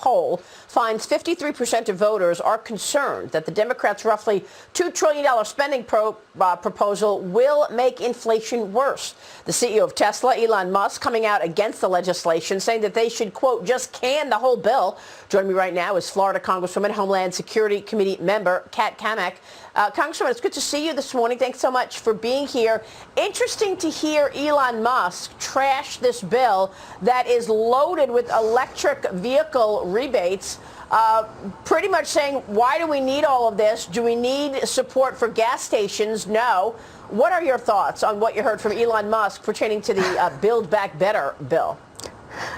poll finds 53% of voters are concerned that the Democrats' roughly $2 trillion spending proposal will make inflation worse. The CEO of Tesla, Elon Musk, coming out against the legislation, saying that they should, quote, just can the whole bill. Joining me right now is Florida Congresswoman, Homeland Security Committee member Cammack. Congresswoman, it's good to see you this morning. Thanks so much for being here. Interesting to hear Elon Musk trash this bill that is loaded with electric vehicle rebates, pretty much saying, why do we need all of this? Do we need support for gas stations? No. What are your thoughts on what you heard from Elon Musk pertaining to the Build Back Better bill?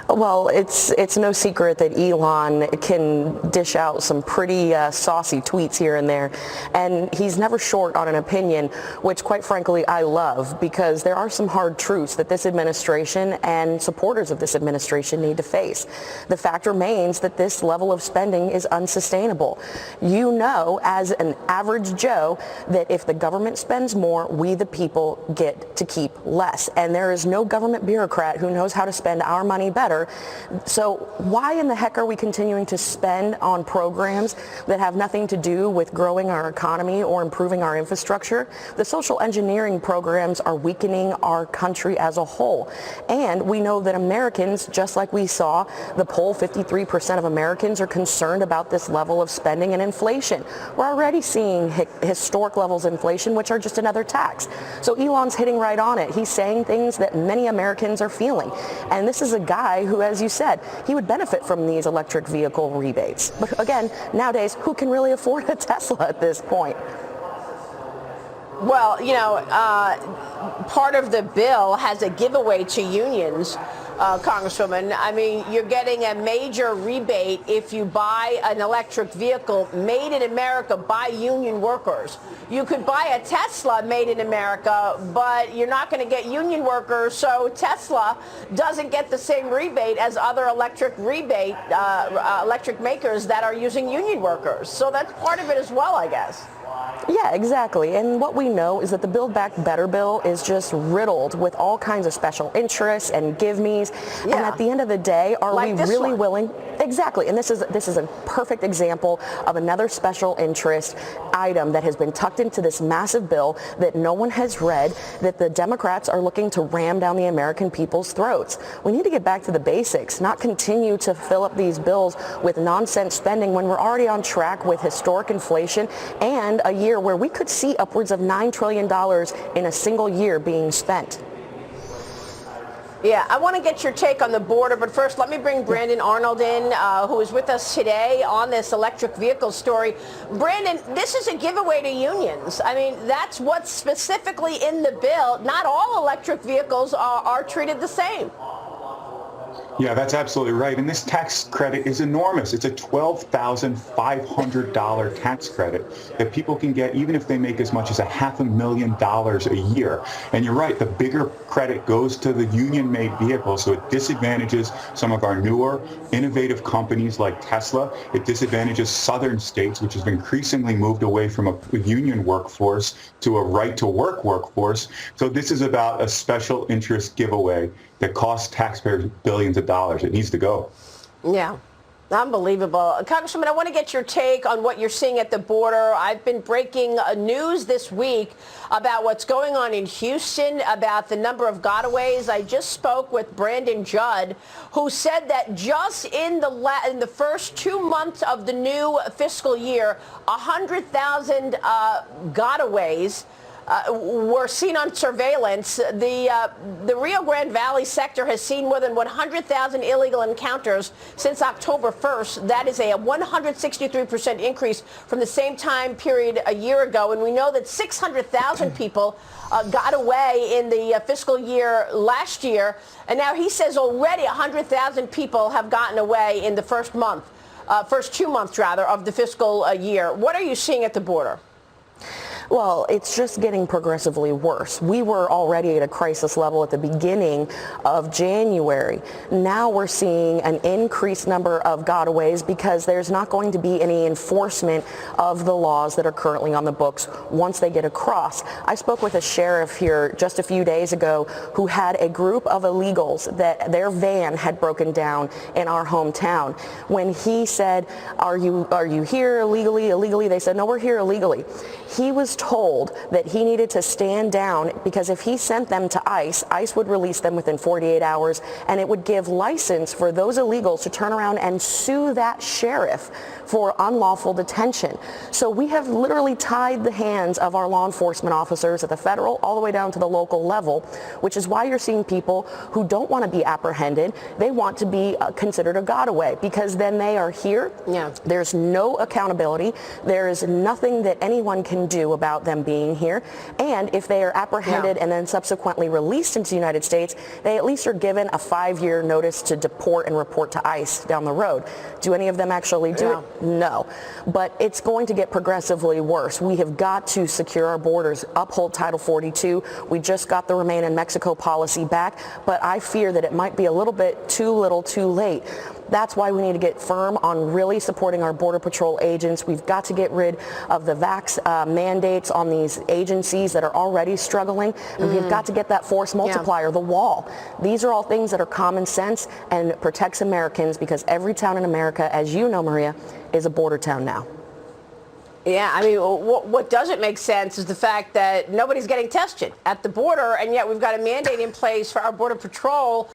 Well, it's no secret that Elon can dish out some pretty saucy tweets here and there, and he's never short on an opinion, which quite frankly I love, because there are some hard truths that this administration and supporters of this administration need to face. The fact remains that this level of spending is unsustainable. You know, as an average Joe, that if the government spends more, we the people get to keep less, and there is no government bureaucrat who knows how to spend our money better. So why in the heck are we continuing to spend on programs that have nothing to do with growing our economy or improving our infrastructure? The social engineering programs are weakening our country as a whole. And we know that Americans, just like we saw the poll, 53% of Americans are concerned about this level of spending and inflation. We're already seeing historic levels of inflation, which are just another tax. So Elon's hitting right on it. He's saying things that many Americans are feeling. And this is a guy who, as you said, he would benefit from these electric vehicle rebates. But again, nowadays, who can really afford a Tesla at this point? Well, you know, part of the bill has a giveaway to unions, Congresswoman. I mean, you're getting a major rebate if you buy an electric vehicle made in America by union workers. You could buy a Tesla made in America, but you're not going to get union workers, so Tesla doesn't get the same rebate as other electric makers that are using union workers. So that's part of it as well, I guess. Yeah, exactly. And what we know is that the Build Back Better bill is just riddled with all kinds of special interests and give-me's. Yeah. And at the end of the day, are we really willing? Exactly. And this is a perfect example of another special interest item that has been tucked into this massive bill that no one has read, that the Democrats are looking to ram down the American people's throats. We need to get back to the basics, not continue to fill up these bills with nonsense spending when we're already on track with historic inflation and a year where we could see upwards of $9 trillion in a single year being spent. Yeah, I want to get your take on the border, but first let me bring Brandon Arnold in, who is with us today on this electric vehicle story. Brandon, this is a giveaway to unions. I mean, that's what's specifically in the bill. Not all electric vehicles are treated the same. Yeah, that's absolutely right. And this tax credit is enormous. It's a $12,500 tax credit that people can get even if they make as much as $500,000 a year. And you're right, the bigger credit goes to the union-made vehicles, so it disadvantages some of our newer, innovative companies like Tesla. It disadvantages southern states, which have increasingly moved away from a union workforce to a right-to-work workforce. So this is about a special interest giveaway that costs taxpayers billions of dollars. It needs to go. Yeah. Unbelievable. Congresswoman, I want to get your take on what you're seeing at the border. I've been breaking news this week about what's going on in Houston, about the number of gotaways. I just spoke with Brandon Judd, who said that just in the first 2 months of the new fiscal year, 100,000 gotaways were seen on surveillance. The Rio Grande Valley sector has seen more than 100,000 illegal encounters since October 1st. That is a 163% increase from the same time period a year ago. And we know that 600,000 people got away in the fiscal year last year. And now he says already 100,000 people have gotten away in the first 2 months of the fiscal year. What are you seeing at the border? Well, it's just getting progressively worse. We were already at a crisis level at the beginning of January. Now we're seeing an increased number of gotaways because there's not going to be any enforcement of the laws that are currently on the books once they get across. I spoke with a sheriff here just a few days ago who had a group of illegals that their van had broken down in our hometown. When he said, are you here illegally? They said, no, we're here illegally. He was told that he needed to stand down because if he sent them to ICE, ICE would release them within 48 hours, and it would give license for those illegals to turn around and sue that sheriff for unlawful detention. So we have literally tied the hands of our law enforcement officers at the federal all the way down to the local level, which is why you're seeing people who don't want to be apprehended. They want to be considered a gotaway because then they are here. Yeah. There's no accountability. There is nothing that anyone can do about them being here. And if they are apprehended and then subsequently released into the United States, they at least are given a 5-year notice to deport and report to ICE down the road. Do any of them actually do it? No. But it's going to get progressively worse. We have got to secure our borders, uphold Title 42. We just got the Remain in Mexico policy back, but I fear that it might be a little bit too little too late. That's why we need to get firm on really supporting our Border Patrol agents. We've got to get rid of the vax mandates on these agencies that are already struggling. And we've got to get that force multiplier, the wall. These are all things that are common sense and protects Americans because every town in America, as you know, Maria, is a border town now. Yeah, I mean, what doesn't make sense is the fact that nobody's getting tested at the border, and yet we've got a mandate in place for our Border Patrol